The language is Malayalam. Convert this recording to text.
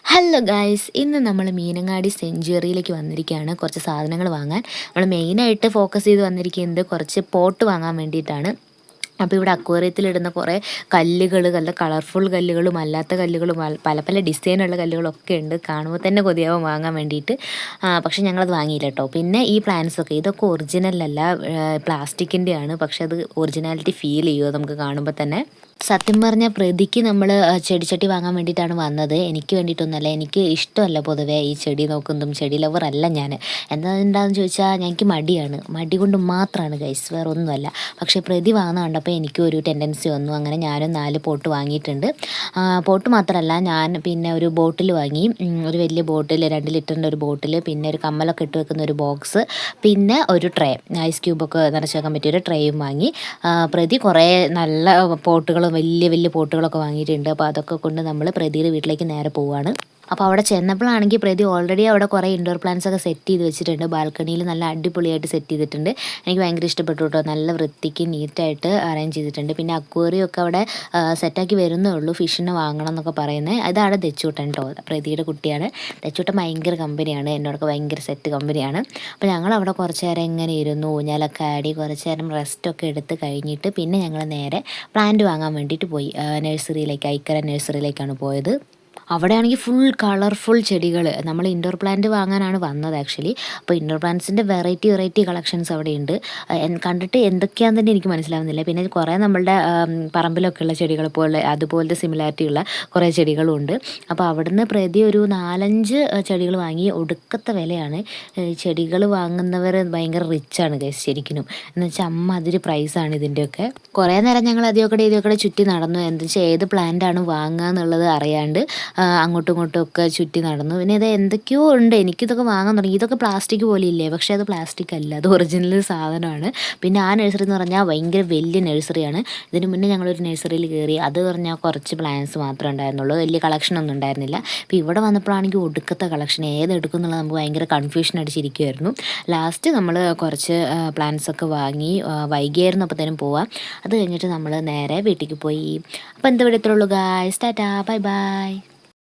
ഹലോ ഗായ്സ്, ഇന്ന് നമ്മൾ മീനങ്ങാടി സെഞ്ച്വറിയിലേക്ക് വന്നിരിക്കുകയാണ് കുറച്ച് സാധനങ്ങൾ വാങ്ങാൻ. നമ്മൾ മെയിനായിട്ട് ഫോക്കസ് ചെയ്ത് വന്നിരിക്കുന്നത് കുറച്ച് പോട്ട് വാങ്ങാൻ വേണ്ടിയിട്ടാണ്. അപ്പോൾ ഇവിടെ അക്വേറിയത്തിലിടുന്ന കുറേ കല്ലുകൾ, നല്ല കളർഫുൾ കല്ലുകളും അല്ലാത്ത കല്ലുകളും പല പല ഡിസൈനുള്ള കല്ലുകളൊക്കെ ഉണ്ട്. കാണുമ്പോൾ തന്നെ കൊതിയാവും വാങ്ങാൻ വേണ്ടിയിട്ട്. പക്ഷേ ഞങ്ങളത് വാങ്ങിയില്ല കേട്ടോ. പിന്നെ ഈ പ്ലാന്റ്സൊക്കെ ഇതൊക്കെ ഒറിജിനലല്ല, പ്ലാസ്റ്റിക്കിൻ്റെയാണ്. പക്ഷെ അത് ഒറിജിനാലിറ്റി ഫീൽ ചെയ്യുമോ നമുക്ക് കാണുമ്പോൾ തന്നെ. സത്യം പറഞ്ഞാൽ പ്രതിക്ക് നമ്മൾ ചെടിച്ചട്ടി വാങ്ങാൻ വേണ്ടിയിട്ടാണ് വന്നത്. എനിക്ക് വേണ്ടിയിട്ടൊന്നുമല്ല. എനിക്ക് ഇഷ്ടമല്ല പൊതുവേ ഈ ചെടി നോക്കുന്നതും, ചെടി ലവറല്ല ഞാൻ. എന്താണെന്ന് ചോദിച്ചാൽ എനിക്ക് മടിയാണ്. മടി കൊണ്ട് മാത്രമാണ് ഗൈസ്, വേറെ ഒന്നുമല്ല. പക്ഷേ പ്രതി വാങ്ങുന്ന കണ്ടപ്പോൾ എനിക്കും ഒരു ടെൻഡൻസി വന്നു. അങ്ങനെ ഞാനും 4 പോട്ട് വാങ്ങിയിട്ടുണ്ട്. പോട്ട് മാത്രമല്ല, ഞാൻ പിന്നെ ഒരു ബോട്ടിൽ വാങ്ങി. ഒരു വലിയ ബോട്ടിൽ, 2 ലിറ്ററിൻ്റെ ഒരു ബോട്ടിൽ, പിന്നെ ഒരു കമ്മലൊക്കെ ഇട്ട് വെക്കുന്ന ഒരു ബോക്സ്, പിന്നെ ഒരു ട്രേ, ഐസ് ക്യൂബൊക്കെ നിറച്ച് വെക്കാൻ പറ്റിയൊരു ട്രേയും വാങ്ങി. പ്രതി കുറേ നല്ല പോട്ടുകൾ, വലിയ വലിയ പോട്ടുകളൊക്കെ വാങ്ങിയിട്ടുണ്ട്. അപ്പോൾ അതൊക്കെ കൊണ്ട് നമ്മൾ പ്രതിയുടെ വീട്ടിലേക്ക് നേരെ പോവുകയാണ്. അപ്പോൾ അവിടെ ചെന്നപ്പോഴാണെങ്കിൽ പ്രതി ഓൾറെഡി അവിടെ കുറേ ഇൻഡോർ പ്ലാന്റ്സ് ഒക്കെ സെറ്റ് ചെയ്ത് വെച്ചിട്ടുണ്ട്. ബാൽക്കണിയിൽ നല്ല അടിപൊളിയായിട്ട് സെറ്റ് ചെയ്തിട്ടുണ്ട്. എനിക്ക് ഭയങ്കര ഇഷ്ടപ്പെട്ടു കേട്ടോ. നല്ല വൃത്തിക്ക് നീറ്റായിട്ട് അറേഞ്ച് ചെയ്തിട്ടുണ്ട്. പിന്നെ അക്വേറിയം ഒക്കെ അവിടെ സെറ്റാക്കി വരുന്നേ ഉള്ളൂ. ഫിഷിനെ വാങ്ങണം എന്നൊക്കെ പറയുന്നത്. അതാണ് ദച്ചൂട്ടൻ കേട്ടോ, പ്രതിയുടെ കുട്ടിയാണ്. ദച്ചൂട്ടൻ ഭയങ്കര കമ്പനിയാണ്, എന്നോടൊക്കെ ഭയങ്കര സെറ്റ് കമ്പനിയാണ്. അപ്പോൾ ഞങ്ങൾ അവിടെ കുറച്ച് നേരം ഇങ്ങനെ ഇരുന്നു, ഊഞ്ഞാലൊക്കെ ആടി കുറച്ച് നേരം റെസ്റ്റൊക്കെ എടുത്ത് കഴിഞ്ഞിട്ട് പിന്നെ ഞങ്ങൾ നേരെ പ്ലാന്റ് വാങ്ങാൻ വേണ്ടിയിട്ട് പോയി. നഴ്സറിയിലേക്ക്, ഐക്കര നഴ്സറിയിലേക്കാണ് പോയത്. അവിടെയാണെങ്കിൽ ഫുൾ കളർഫുൾ ചെടികൾ. നമ്മൾ ഇൻഡോർ പ്ലാന്റ് വാങ്ങാനാണ് വന്നത് ആക്ച്വലി. അപ്പോൾ ഇൻഡോർ പ്ലാന്റ്സിൻ്റെ വെറൈറ്റി കളക്ഷൻസ് അവിടെയുണ്ട്. കണ്ടിട്ട് എന്തൊക്കെയാണെന്ന് തന്നെ എനിക്ക് മനസ്സിലാവുന്നില്ല. പിന്നെ കുറേ നമ്മളുടെ പറമ്പിലൊക്കെ ഉള്ള ചെടികൾ പോലെ അതുപോലത്തെ സിമിലാരിറ്റി ഉള്ള കുറേ ചെടികളും ഉണ്ട്. അപ്പോൾ അവിടുന്ന് പ്രതി ഒരു 4-5 ചെടികൾ വാങ്ങി. ഒടുക്കത്തെ വിലയാണ്. ചെടികൾ വാങ്ങുന്നവർ ഭയങ്കര റിച്ചാണ് ഗൈസ് ശരിക്കും. എന്ന് വെച്ചാൽ അതിരി പ്രൈസാണ് ഇതിൻ്റെയൊക്കെ. കുറേ നേരം ഞങ്ങൾ ഇതൊക്കെ ചുറ്റി നടന്നു. എന്താ വെച്ചാൽ ഏത് പ്ലാന്റാണ് വാങ്ങുക എന്നുള്ളത് അറിയാണ്ട് അങ്ങോട്ടും ഇങ്ങോട്ടും ഒക്കെ ചുറ്റി നടന്നു. പിന്നെ ഇത് എന്തൊക്കെയോ ഉണ്ട്. എനിക്കിതൊക്കെ വാങ്ങാൻ തുടങ്ങി. ഇതൊക്കെ പ്ലാസ്റ്റിക് പോലെ ഇല്ലേ, പക്ഷേ അത് പ്ലാസ്റ്റിക് അല്ല, അത് ഒറിജിനൽ സാധനമാണ്. പിന്നെ ആ നഴ്സറി എന്ന് പറഞ്ഞാൽ ഭയങ്കര വലിയ നഴ്സറിയാണ്. ഇതിന് മുന്നേ ഞങ്ങളൊരു നഴ്സറിയിൽ കയറി. അത് പറഞ്ഞാൽ കുറച്ച് പ്ലാന്റ്സ് മാത്രമേ ഉണ്ടായിരുന്നുള്ളൂ, വലിയ കളക്ഷനൊന്നും ഉണ്ടായിരുന്നില്ല. അപ്പോൾ ഇവിടെ വന്നപ്പോഴാണെങ്കിൽ ഒടുക്കത്തെ കളക്ഷൻ, ഏതെടുക്കും എന്നുള്ളത് നമുക്ക് ഭയങ്കര കൺഫ്യൂഷൻ അടിച്ചിരിക്കുമായിരുന്നു. ലാസ്റ്റ് നമ്മൾ കുറച്ച് പ്ലാന്റ്സൊക്കെ വാങ്ങി. വൈകിയായിരുന്നു അപ്പോഴത്തേനും പോവാം. അത് കഴിഞ്ഞിട്ട് നമ്മൾ നേരെ വീട്ടിലേക്ക് പോയി. അപ്പോൾ എന്താ ഇവിടെ ഇത്രയുള്ളൂ ഗായ്സ്. Tata, bye bye.